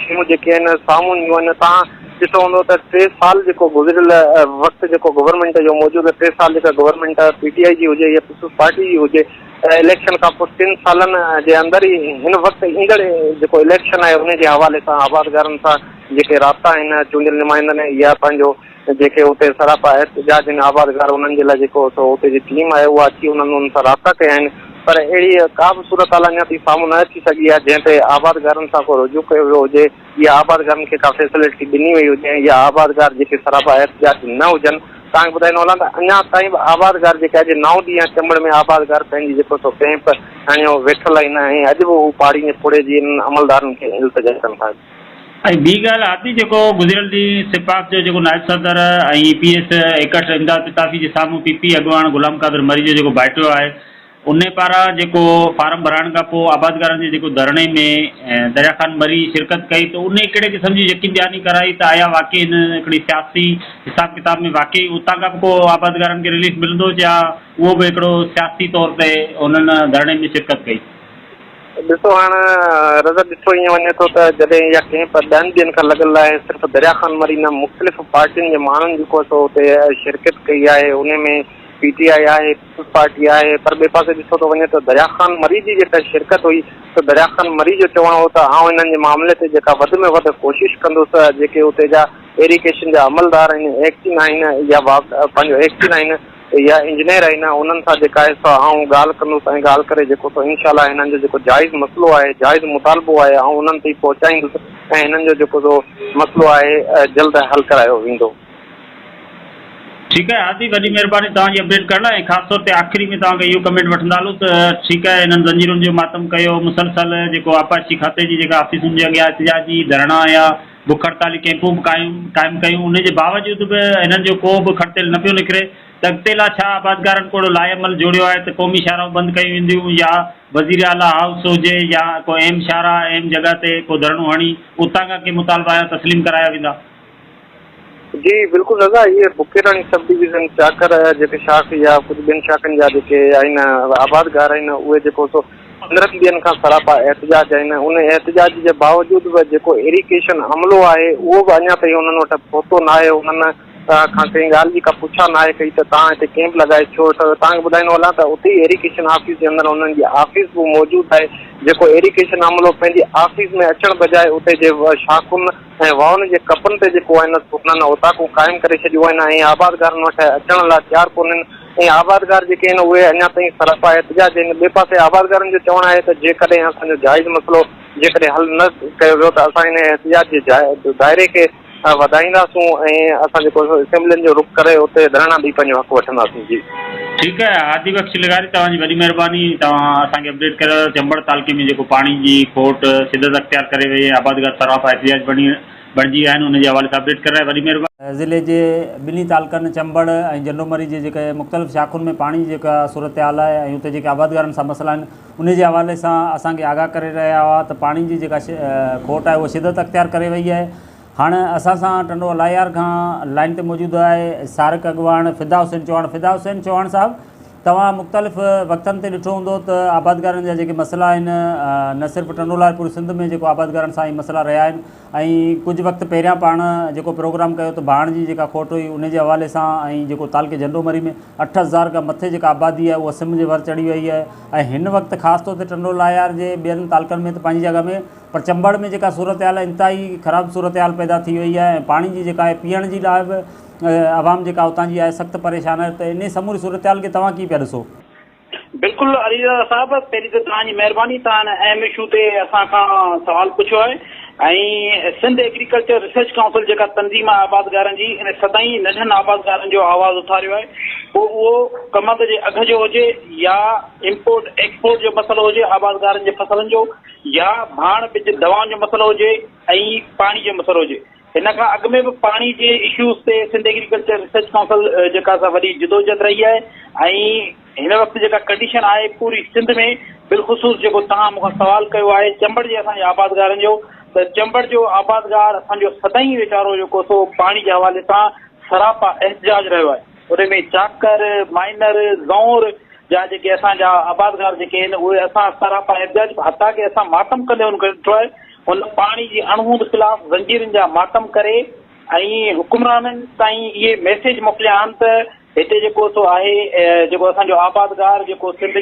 शयूं जेके आहिनि साम्हूं ईंदियूं आहिनि। तव्हां ॾिठो हूंदो त 3 साल जेको गुज़िरियल वक़्तु जेको गवर्नमेंट जो मौजूदु 3 साल जेका गवर्नमेंट PTI जी हुजे या पीपल्स पार्टी जी हुजे इलेक्शन खां पोइ 3 सालनि जे अंदरि ई हिन वक़्तु ईंदड़ जेको इलेक्शन आहे उनजे हवाले सां आबादगारनि सां जेके राब्ता आहिनि चूंडियल नुमाइंदनि या पंहिंजो जेके उते सरापा एहतिजाज आहिनि आबादगार उन्हनि जे लाइ जेको सो उते जी टीम आहे उहा अची उन्हनि सां राब्ता कया आहिनि पर अहिड़ी का बि सूरत हाल अञा ताईं साम्हूं न अची सघी आहे जंहिं ते आबादगारनि सां को रुजू कयो वियो हुजे या आबादगारनि खे का फैसिलिटी ॾिनी वई हुजे या आबादगार जेके सरापा एहतिजाज न हुजनि। तव्हांखे ॿुधाईंदो हलां त अञा ताईं बि आबादगार जेके अॼु 9 ॾींहं चंबड़ में आबादगार पंहिंजी जेको सो कैंप खणियो वेठल आहिनि ऐं अॼु बि हू पाड़ी जे पुड़े जी अमलदारनि खे इल्तिजा कनि था। ऐं ॿी ॻाल्हि आती जेको गुज़िरियल ॾींहुं सिपाक जो जेको नायब सदर ऐं EPS एकठ इमदाद पिताफ़ी जे साम्हूं PP अॻवान ग़ुलाम क़ादिर मरी जो जेको बाइटियो आहे उन पारां जेको फार्म भराइण खां पोइ आबादगारनि जे जेको धरणे में दरिया ख़ान मरी शिरकत कई त उन कहिड़े क़िस्म जी यकीन दहानी कराई त आया वाक़ई हिन हिकिड़ी सियासी हिसाब किताब में वाक़ई उतां खां पोइ आबादगारनि खे रिलीफ मिलंदो या उहो बि हिकिड़ो सियासी तौर ते उन्हनि धरणे में शिरकत कई? ॾिसो हाणे रज़ा ॾिठो ईअं वञे थो त जॾहिं इहा कैंप 10 ॾींहंनि खां लॻल आहे सिर्फ़ु दरिया ख़ान मरी न मुख़्तलिफ़ पार्टियुनि जे माण्हुनि जेको सो उते शिरकत कई आहे उन में PTI आहे, पीपल्स पार्टी आहे, पर ॿिए पासे ॾिसो थो वञे त दरिया ख़ान मरी जी जेका शिरकत हुई त दरिया ख़ान मरी जो चवणो हो त आउं हिननि जे मामले ते जेका वधि में वधि कोशिशि कंदुसि, जेके हुते जा इरिगेशन जा अमलदार आहिनि, एक्टिंग आहिनि या पंहिंजो एक्टिंग आहिनि या इंजीनियर आहिनि, उन्हनि सां जेका आहे सो आउं ॻाल्हि कंदुसि ऐं ॻाल्हि करे जेको सो इनशाला हिननि जो जेको जाइज़ मसइलो आहे, जाइज़ मुतालबो आहे, ऐं उन्हनि ताईं पहुचाईंदुसि ऐं हिननि जो जेको सो मसइलो आहे जल्द हल करायो वेंदो। ठीकु आहे हादी, वॾी महिरबानी तव्हांजी अपडेट करण लाइ। ख़ासि तौर ते आख़िरी में तव्हांखे इहो कमेंट वठंदा हलूं त ठीकु आहे, हिननि ज़ंजीरुनि जो मातम कयो, मुसलसल जेको आपाशी खाते जी जेका ऑफिसुनि जे अॻियां एहतिजाजी धरणा या बुख हड़ताली कैंपूं बि क़ाइमु कयूं, उनजे बावजूद बि हिननि जो को बि खर्तेल न पियो निकिरे त अॻिते लाइ छा आबादगारनि कोड़ो लाइअमल जोड़ियो आहे त क़ौमी शाहराऊं बंदि कयूं वेंदियूं या वज़ीर आला हाउस हुजे या को अहम शाहरा अहम जॻह ते को धरणो हणी उतां खां के मुतालबा तस्लीम कराया वेंदा? जी बिल्कुलु दादा, इहे बुकेराणी सब डिवीज़न चाकर जेके शाख या कुझु ॿियनि शाखनि जा जेके आहिनि आबादगार आहिनि, उहे जेको सो 15 ॾींहंनि खां सरापा एहतिजाज आहिनि। उन एहतिजाज जे बावजूद बि जेको इरिगेशन अमलो आहे उहो बि अञा ताईं उन्हनि वटि पहुतो न आहे। उन्हनि खां कंहिं ॻाल्हि जी का पुछा न आहे कई त तव्हां हिते कैंप लॻाए छो, त तव्हांखे ॿुधाईंदो हलां त उते ई इरिगेशन ऑफिस जे अंदरि उन्हनि जी ऑफिस बि मौजूदु आहे, जेको इरिगेशन अमलो पंहिंजी ऑफिस में अचण बजाए उते जे शाखुनि ऐं वाउन जे कपनि ते जेको आहे न उन्हनि ओताकूं क़ाइमु करे छॾियूं आहिनि ऐं आबादगारनि वटि अचण लाइ तयारु कोन्हनि ऐं आबादगार जेके आहिनि उहे अञा ताईं सरापा एहतिजाज आहिनि। ॿिए पासे आबादगारनि जो चवणु आहे त जेकॾहिं असांजो जाइज़ मसइलो जेकॾहिं हल न कयो वियो त असां हिन एहतिजाज जे दायरे खे वधाईंदासूं ऐं असां जेको असेंबलियुनि जो रुख करे उते धरणा ॾेई पंहिंजो हक़ वठंदासीं। जी ठीकु आहे हादी बख़्श लगारी, तव्हांजी वॾी महिरबानी, तव्हां असांखे अपडेट कयो। चंबड़ तालुके में जेको पाणी जी खोट शिदत अख़्तियार करे वई आहे, आबादगार सरापा एहतिजाज बणिजी विया आहिनि, उनजे हवाले सां अपडेट कराए वॾी महिरबानी। ज़िले जे ॿिन्ही तालुकनि चंबड़ ऐं जंडोमरी जे जेके मुख़्तलिफ़ शाखुनि में पाणी जेका सूरत हाल आहे ऐं उते जेके आबादगारनि सां मसइला आहिनि उनजे हवाले सां असांखे आगाह करे रहिया हुआ त पाणी जी जेका खोट आहे उहा शिदत अख़्तियार करे वई आहे। हाणे असां सां टंडो अलायार खां लाइन ते मौजूदु आहे सारिक अॻवान फिदा हुसैन चौहान। फिदा हुसैन चौहान साहब, तव्हां मुख़्तलिफ़ वक़्तनि ते ॾिठो हूंदो त आबादगारनि जा जेके मसइला आहिनि न सिर्फ़ु टंडोलार पूरी सिंध में जेको आबादगारनि सां ई मसइला रहिया आहिनि ऐं कुझु वक़्तु पहिरियां पाण जेको प्रोग्राम कयो त भाण जी जेका खोट हुई उनजे हवाले सां ऐं जेको तालुके झंडोमरी में 8000 खां मथे जेका आबादी आहे उहा सिम जे वर चढ़ी वई आहे ऐं हिन वक़्तु ख़ासि तौर ते टंडोलायर जे ॿियनि तालुकनि में त पंहिंजी जॻह में, पर चंबड़ में जेका सूरत हाल आहे इंतिहाई ख़राबु सूरत हाल पैदा थी वई आहे ऐं पाणी जी जेका आहे पीअण जी लाइ बि आवाम जेका उतां जी आहे सख़्तु परेशान आहे। त इन समूरी सूरत हाल खे तव्हां कीअं पिया ॾिसो? बिल्कुलु अलीज़ा साहिब, पहिरीं त तव्हांजी महिरबानी, तव्हां अहम इशू ते असां खां सुवाल पुछियो आहे ऐं सिंध एग्रीकल्चर रिसर्च काउंसिल जेका तंज़ीम आहे आबादगारनि जी, इन सदाईं नंढनि आबादगारनि जो आवाज़ उथारियो आहे। पोइ उहो कमंद जे अघ जो हुजे या इम्पोर्ट एक्सपोर्ट जो मसइलो हुजे आबादगारनि जे फसलनि जो, या भाण ॿिज दवाउनि जो मसइलो हुजे ऐं पाणी जो मसइलो हुजे। हिन खां अॻु में बि पाणी जे इशूज़ ते सिंध एग्रीकल्चर रिसर्च काउंसिल जेका असां वॾी जिदोजहद रही आहे ऐं हिन वक़्तु जेका कंडीशन आहे पूरी सिंध में, बिलख़ुसूस जेको तव्हां मूंखां सुवाल कयो आहे चंबड़ जे असांजे आबादगारनि जो, त चंबड़ जो आबादगार असांजो सदाईं वीचारो जेको सो पाणी जे हवाले सां सरापा एहतिजाज रहियो आहे। उन में चाकर, माइनर, ज़ौर जा जेके असांजा आबादगार जेके आहिनि उहे असां सरापा एहतिजाज हथा के असां मातम कंदे ॾिठो आहे। उन पाणी जी अणहूंद ख़िलाफ़ ज़ंजीरनि जा मातम करे ऐं हुकुमराननि ताईं इहे मैसेज मोकिलिया आहिनि त हिते जेको सो आहे जेको असांजो आबादगार जेको सिंध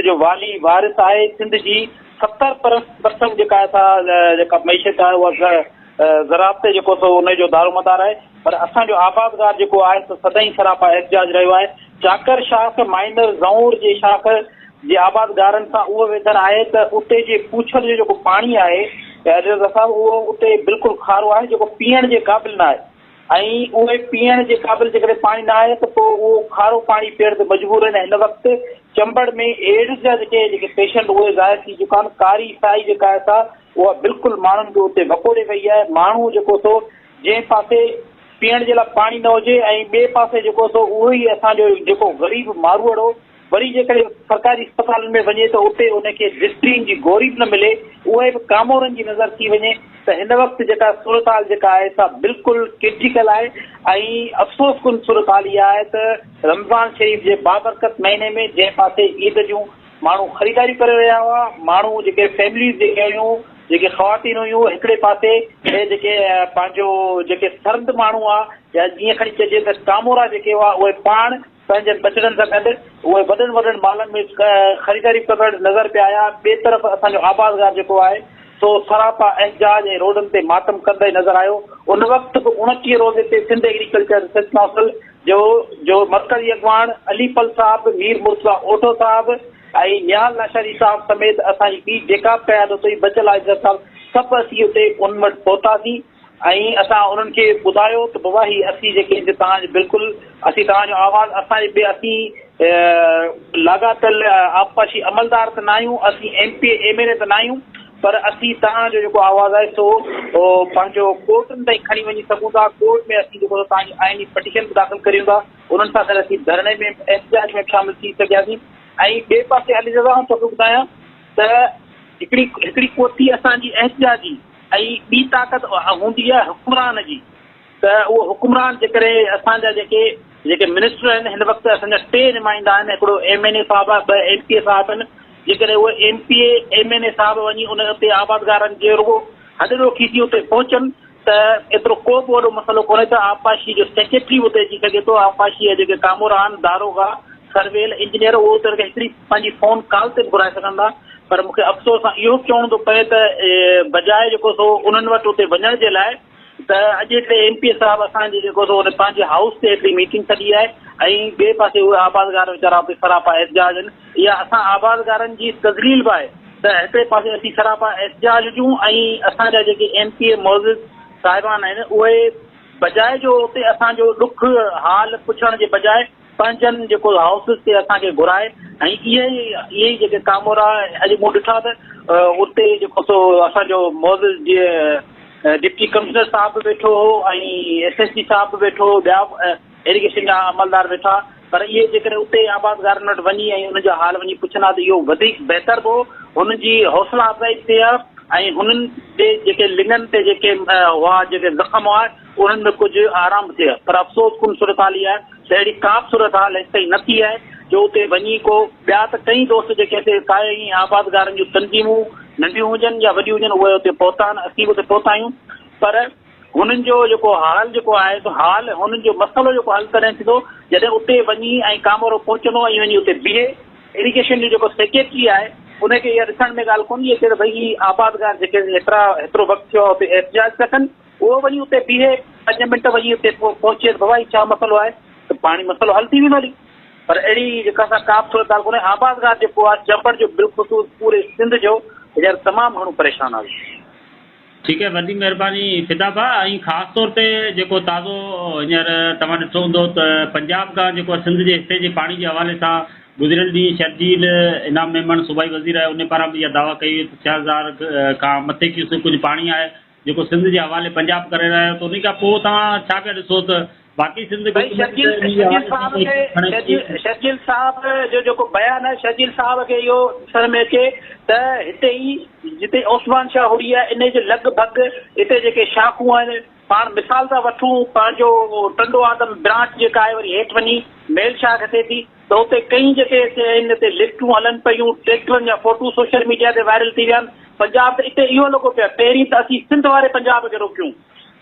जो वाली वारिस आहे, सिंध जी 70% जेका मैशत आहे उहा ज़रात ते जेको सो उनजो दारोमदार आहे, पर असांजो आबादगार जेको आहे सदाईं सरापा एहतिजाज रहियो आहे। चाकर शाख, माइनर, ज़ौर जे शाख जे आबादगारनि सां उहो वेदन आहे त उते जे पूछल जो जेको पाणी आहे उहो उते बिल्कुलु खारो आहे जेको पीअण जे क़ाबिल न आहे ऐं उहे पीअण जे क़ाबिल जेकॾहिं पाणी न आहे त पोइ उहो खारो पाणी पीअण ते मजबूर आहिनि। हिन वक़्तु चंबड़ में एड्स जा जेके पेशेंट उहे ज़ाहिर थी चुका आहिनि। कारी साई जेका आहे उहा बिल्कुलु माण्हुनि खे उते वकोड़े वई आहे। माण्हू जेको सो जंहिं पासे पीअण जे लाइ पाणी न हुजे ऐं ॿिए पासे जेको सो उहो ई असांजो जेको ग़रीब मारूअड़ो वरी जेकॾहिं सरकारी अस्पतालनि में वञे त उते उनखे डिस्ट्रीन जी गोरी बि न मिले, उहे बि कामोरनि जी नज़र थी वञे। त हिन वक़्तु जेका सूरत हाल जेका आहे सा बिल्कुलु क्रिटिकल आहे ऐं अफ़सोस कुन सूरत हाल इहा आहे त रमज़ान शरीफ़ जे बाबरकत महीने में जंहिं पासे ईद जूं माण्हू ख़रीदारी करे रहिया हुआ, माण्हू जेके फैमिलीज़ जेके हुयूं, जेके ख़वातीन हुयूं, हिकिड़े पासे हे जेके पंहिंजो जेके सर्द माण्हू आहे या जीअं खणी चइजे त कामोरा जेके हुआ उहे पाण पंहिंजे बचड़नि सां गॾु उहे वॾनि वॾनि मालनि में ख़रीदारी करण नज़र पिया आया। ॿिए तरफ़ असांजो आबादगार जेको आहे सो सरापा एहजाज ऐं रोडनि ते मातम कंदे नज़र आयो। उन वक़्तु बि 29 रोज़े ते सिंध एग्रीकल्चर रिसर्च काउंसिल जो मरकज़ी अॻवान अलीपल साहब, मीर मुर्तज़ा ओठो साहब ऐं निहाल लाशारी साहब समेत असांजी ॿी जेका क़यादत हुई बचल आहे सभु असीं उते उन वटि पहुतासीं ऐं असां उन्हनि खे ॿुधायो त बाबा ही असीं जेके तव्हांजे बिल्कुलु असीं तव्हांजो आवाज़ु असांजे असीं लाॻापियल आबपाशी अमलदार त न आहियूं, असीं MP MLA त न आहियूं, पर असीं तव्हांजो जेको आवाज़ु आहे सो पंहिंजो कोर्टनि ताईं खणी वञी सघूं था। कोर्ट में असीं जेको तव्हांजी आइनी पिटीशन बि दाख़िल करियूं था, उन्हनि सां गॾु असीं धरणे में एहतिजाज में शामिलु थी सघियासीं। ऐं ॿिए पासे हली रहिया तोखे ॿुधायां त हिकिड़ी कोठी असांजी एहतिजाजी ऐं ॿी ताक़त हूंदी आहे हुकुमरान जी। त उहो हुकुमरान जे करे असांजा जेके मिनिस्टर आहिनि हिन वक़्तु असांजा 3 नुमाइंदा आहिनि, हिकिड़ो MNA साहिबु आहे, 2 MPA साहिब आहिनि। जेकॾहिं उहे MPA MNA साहिब वञी उन उते आबादगारनि जे रुगो हॾो खीची उते पहुचनि त एतिरो को बि वॾो मसइलो कोन्हे त आबपाशी जो सेक्रेटरी उते अची सघे थो। आबपाशी जा जेके कामोर आहिनि, दारोगा, सर्वेल, इंजीनियर, उहो उते हिकिड़ी पंहिंजी फ़ोन कॉल ते घुराए सघंदा। पर मूंखे अफ़सोस सां इहो चवणो थो पए त बजाए जेको सो उन्हनि वटि उते वञण जे लाइ त अॼु हिकिड़े MPA साहिबु असांजे जेको सो उन पंहिंजे हाउस ते हिकिड़ी मीटिंग सॾी आहे ऐं ॿिए पासे उहे आबादगार वीचारा उते सरापा एहतिजाज आहिनि। इहा असां आबादगारनि जी तज़लील बि आहे त हिकिड़े पासे असीं सरापा एहतिजाज हुजूं ऐं असांजा जेके MPA मौज़िज़ साहिबान आहिनि उहे बजाए जो उते असांजो ॾुख हाल पुछण जे बजाए पंहिंजनि जेको हाउसिस ते असांखे घुराए ऐं इहे ई जेके कामोरा अॼु मूं ॾिठा त उते जेको सो असांजो मौज़िज़ जीअं डिप्टी कमिश्नर साहिबु बि वेठो हो ऐं SSG साहिबु बि वेठो हो, ॿिया इरिगेशन जा अमलदार वेठा। पर इहे जेकॾहिं उते आबादगारनि वटि वञी ऐं उनजो हाल वञी पुछंदा त इहो वधीक बहितरु हो, हुननि जी हौसला अफ़ज़ाई थिए हा ऐं हुननि जे जेके लिङनि ते जेके हुआ जेके ज़ख़्म हुआ उन्हनि में कुझु आराम थिए। पर अफ़सोस कुन सूरत हाल इहा आहे त अहिड़ी का बि सूरत हाल हेसि ताईं न थी आहे जो उते वञी को ॿिया त कई दोस्त जेके हिते काई आबादगारनि जूं तंज़ीमूं नंढियूं हुजनि या वॾियूं हुजनि उहे उते पहुता आहिनि, असीं बि उते पहुता आहियूं। पर हुननि जो जेको हाल जेको आहे त हाल हुननि जो मसइलो जेको हल तॾहिं थींदो जॾहिं उते वञी ऐं कामोरो पहुचंदो ऐं वञी उते बीहे। इरिगेशन जो जेको सेक्रेटरी आहे उनखे इहा ॾिसण में ॻाल्हि कोन्हे कि भई आबादगार जेके हेतिरो वक़्तु थियो आहे उते एहतिजाज था कनि, उहो वञी उते बीहे 5 मिंट वञी उते पहुचे बाबा छा मसइलो आहे त पाणी मसइलो हल थी वेंदो हली। पर अहिड़ी जेका असां का बि सूरत हाल कोन्हे। आबादगार जेको आहे चंबड़ जो बिल्कुलु पूरे सिंध जो हींअर तमामु घणो परेशान आहे। ठीकु आहे, वॾी महिरबानी फिदा भाउ। ऐं ख़ासि तौर ते जेको ताज़ो हींअर तव्हां ॾिठो हूंदो त पंजाब खां जेको सिंध जे हिसे जे पाणी जे हवाले सां गुज़िरियल ॾींहुं शर्जील इनाम मेमन सूबाई वज़ीर आहे उन पारां बि इहा दावा कई 6000 खां मथे क्यूसेक कुझु पाणी आहे जेको सिंध जे हवाले पंजाब करे रहियो। त उन खां पोइ तव्हां छा पिया ॾिसो त बाक़ी सिंध शर्जील साहब जो जेको बयानु आहे, शर्जील साहब खे इहो ॾिसण में अचे त हिते ई जिते ओस्मान शाह हुई आहे इन जे लॻभॻि हिते जेके शाखूं आहिनि, पाण मिसाल था वठूं पंहिंजो टंडो आदम ब्रांच जेका आहे वरी हेठि वञी मेल शाख थिए थी त उते कई जेके आहिनि हिते लिफ्टूं हलनि पियूं, ट्रैक्टरनि जा फ़ोटू सोशल मीडिया ते वायरल थी विया आहिनि। पंजाब त हिते इहो लॻो पियो पहिरीं त असीं सिंध वारे पंजाब खे रोकियूं,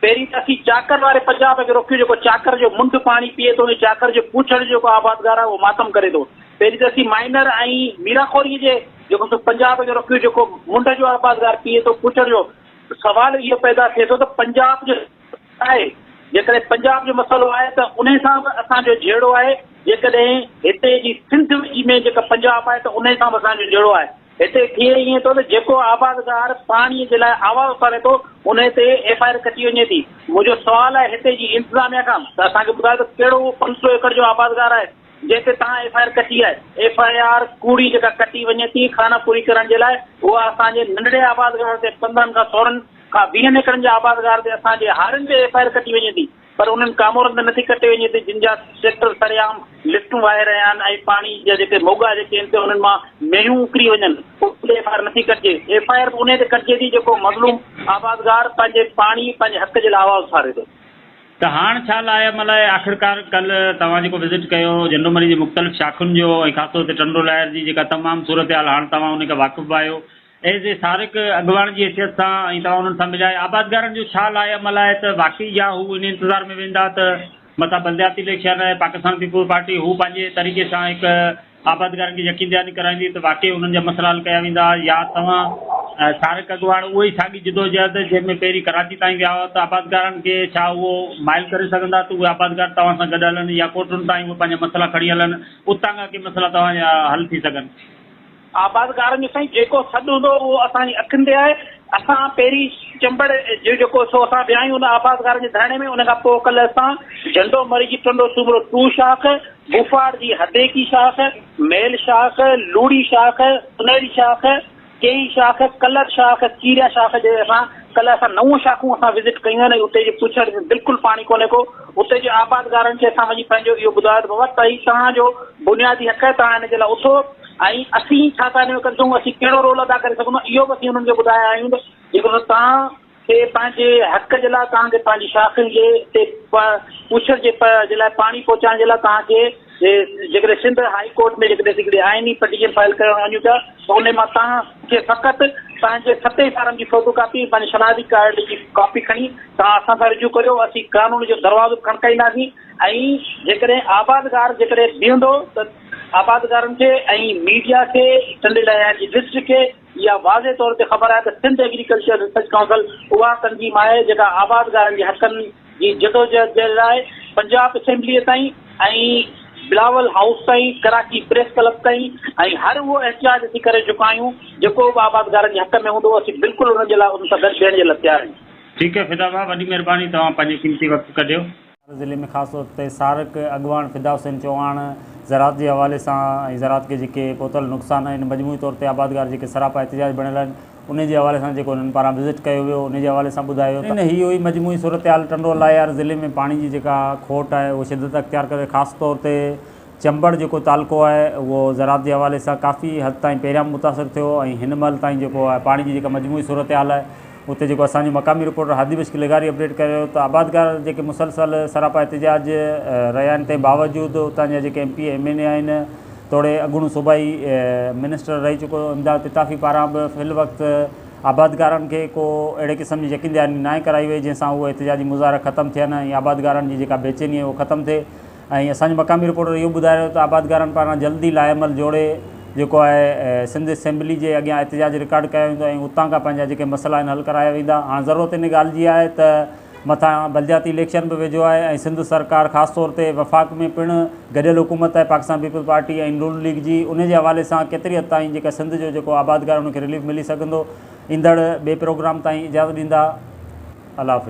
पहिरीं त असीं चाकर वारे पंजाब खे रोकियूं जेको चाकर जो मुंड पाणी पीए थो, चाकर जो पूछड़ जेको आबादगार आहे उहो मातम करे थो। पहिरीं त असीं माइनर ऐं मीराखोरीअ जे जेको पंजाब खे रोकियूं जेको मुंड जो आबादगार पीए थो पूछड़ जो। सवाल इहो पैदा थिए थो त पंजाब जो आहे जेकॾहिं पंजाब जो मसइलो आहे त उन सां बि असांजो जहिड़ो आहे, जेकॾहिं हिते जी सिंध में जेका पंजाब आहे त उन सां बि असांजो जहिड़ो आहे। हिते थिए ईअं थो त जेको आबादगार पाणीअ जे लाइ आवाज़ उथारे थो उन ते FIR कटी वञे थी। मुंहिंजो सुवालु आहे हिते जी इंतिज़ामिया खां त असांखे ॿुधायो त कहिड़ो 500 एकड़ जो आबादगार आहे जंहिं ते तव्हां FIR कटी आहे। FIR कूड़ी जेका कटी वञे थी खाना पूरी करण जे लाइ उहा असांजे नंढड़े आबादगार ते 15 खां 16 खां 20 एकड़नि जे आबादगार ते असांजे हारनि ते FIR कटी वञे थी, पर उन्हनि कामोरनि ते नथी कटे वञे थी जिन जा सेक्टर सरेआम लिफ्टूं वाहे रहिया आहिनि ऐं पाणी जा जेके मोगा जेके आहिनि त उन्हनि मां मेयूं उकिरी वञनि, FIR नथी कटिजे। FIR उन ते कटिजे थी जेको मज़लूम आबादगार पंहिंजे पाणी पंहिंजे हक़ जे लाइ आवाज़ उथारे थो। त हाणे छा लाइ मतिलबु आख़िरकार कल्ह तव्हां जेको विज़िट कयो झंडोमरी जी मुख़्तलिफ़ शाखुनि जो ऐं ख़ासि तौर ते टंडो लहर जी जेका तमामु सूरत हाल हाणे तव्हां उनखे वाक़ुफ़ु आहियो एज़ ए सारिक अॻवान जी हैसियत सां ऐं तव्हां उन्हनि सां मिलिया आबादगारनि जो छा लाइ अमल आहे त वाक़ई या हू इन इंतज़ार में वेंदा त मथां बलदियाती इलेक्शन है पाकिस्तान पीपुल्स पार्टी हू पंहिंजे तरीक़े सां हिकु आबादगारनि खे यकीन दहानी कराईंदी त वाकई उन्हनि जा मसइला हल कया वेंदा, या तव्हां सारिक अॻुवाण उहो ई साॻी जिदोजहद जंहिंमें पहिरीं कराची ताईं विया हुआ त आबादगारनि खे छा उहो माइल करे सघंदा त उहे आबादगार तव्हां सां गॾु हलनि, या कोर्टुनि ताईं उहे पंहिंजा मसइला खणी हलनि, उतां खां के मसइला तव्हांजा हल थी सघनि? आबादगारनि जो साईं जेको सॾु हूंदो उहो असांजी अखियुनि ते आहे। असां पहिरीं चंबड़ जो जेको सो असां विया आहियूं उन आबादगारनि जे धरणे में, उन खां पोइ कल्ह असां झंडो मरी जी टंडो सूबरो 2 शाख, बुफार जी हदे की शाख, मेल शाख, लूड़ी शाख, सुनहरी शाख, केई शाख, कलर शाख, चीरिया शाख जे असां कल्ह असां 9 शाखूं असां विज़िट कयूं आहिनि। उते जे पुछड़ बिल्कुलु पाणी कोन्हे को। उते जे आबादगारनि खे असां वञी पंहिंजो इहो ॿुधायो त बाबा त तव्हांजो बुनियादी हक़ आहे, तव्हां हिन जे लाइ उथो ऐं असीं छा था हिन में करूं, असीं कहिड़ो रोल अदा करे सघूं, इहो बि असीं हुननि खे ॿुधाया आहियूं त जेको तव्हांखे पंहिंजे हक़ जे लाइ तव्हांखे पंहिंजी शाखुनि जे हिते पुछड़ जे लाइ पाणी पहुचाइण जे लाइ तव्हांखे जेकॾहिं सिंध हाई कोर्ट में जेकॾहिं हिकिड़ी आइनी पटिशन फाइल करणु वञूं था त उन मां तव्हांखे फ़क़ति पंहिंजे 7 फारम जी फोटो कापी, पंहिंजे शनाख्ती कार्ड जी कॉपी खणी तव्हां असां सां रुजू करियो। असीं कानून जो दरवाज़ो खड़काईंदासीं ऐं जेकॾहिं आबादगार जेकॾहिं बीहंदो त आबादगारनि खे ऐं मीडिया खे टंडे लहर जी लिस्ट खे इहा वाज़े तौर ते ख़बर आहे त सिंध एग्रीकल्चर रिसर्च काउंसिल उहा तंज़ीम आहे जेका आबादगारनि जे हक़नि जी जदोजहद जे लाइ पंजाब असेंबलीअ ताईं ऐं बिलावल हाउस ताईं, कराची प्रेस क्लब ताईं ऐं हर उहो एहतियात असीं करे चुका आहियूं जेको बि आबादगारनि जे हक़ में हूंदो असीं बिल्कुलु हुन जे लाइ उन सां गॾु थियण जे लाइ तयारु आहियूं। ठीकु आहे फिदा भाउ, वॾी महिरबानी, तव्हां पंहिंजो क़ीमती वक़्तु कढियो। ज़िले में ख़ासि तौर ते सारिक अॻुवान फिदा हुसैन चौहान ज़रात जे हवाले सां ऐं ज़रात खे जेके पहुतल नुक़सान आहिनि मजमूई तौर ते आबादगार जेके सरापा एहतिजाज बणियल आहिनि उन जे हवाले सां जेको उन्हनि पारां विज़िट कयो वियो उन जे हवाले सां ॿुधायो त हीअ हुई मजमूई सूरत हाल टंडो लायार ज़िले में पाणी जी जेका खोट आहे उहो शिदत अख़्तियार करे ख़ासि तौर ते चंबड़ जेको तालको आहे उहो ज़रात जे हवाले सां काफ़ी हद ताईं पहिरियां मुतासिर थियो ऐं हिन महिल ताईं जेको आहे पाणी जी जेका मजमूई सूरत हाल आहे उते जेको असांजो मक़ामी रिपोर्टर हादी बश्किल लेगारी अपडेट कयो त आबादगार जेके मुसलसल सरापा एहतिजाज रहिया आहिनि तंहिं बावजूदि उतां जा जेके MP MNA आहिनि तोड़े अॻूणो सूबाई मिनिस्टर रही चुको इमदाद तिताफ़ी पारां बि फ़िल वक़्तु आबादगारनि खे को अहिड़े क़िस्म जी यकीन दहानी नाहे कराई वई जंहिंसां उहे एहतिजाजी मुज़ाहिरा ख़तमु थियनि ऐं आबादगारनि जी जेका बेचैनी आहे उहो ख़तमु थिए। ऐं असांजो मक़ामी रिपोर्टर इहो ॿुधायो त आबादगारनि पारां जल्दी लाइमल जोड़े जेको आहे सिंध असेंबली जे अॻियां एहतिजाज रिकॉर्ड कया वेंदो ऐं उतां खां पंहिंजा जेके मसइला आहिनि हल कराया वेंदा। हाणे ज़रूरत इन ॻाल्हि जी आहे त मथां बलदियाती इलेक्शन बि वेझो आहे ऐं सिंध सरकार ख़ासि तौर ते वफ़ाक़ में पिणु गॾियल हुकूमत आहे पाकिस्तान पीपुल्स पार्टी ऐं नून लीग जी, उन जे हवाले सां केतिरी हद ताईं जेका सिंध जो जेको आबादगार उनखे रिलीफ मिली सघंदो ईंदड़ ॿिए प्रोग्राम ताईं इजाज़त ॾींदा। अल्लाह हाफ़िज़।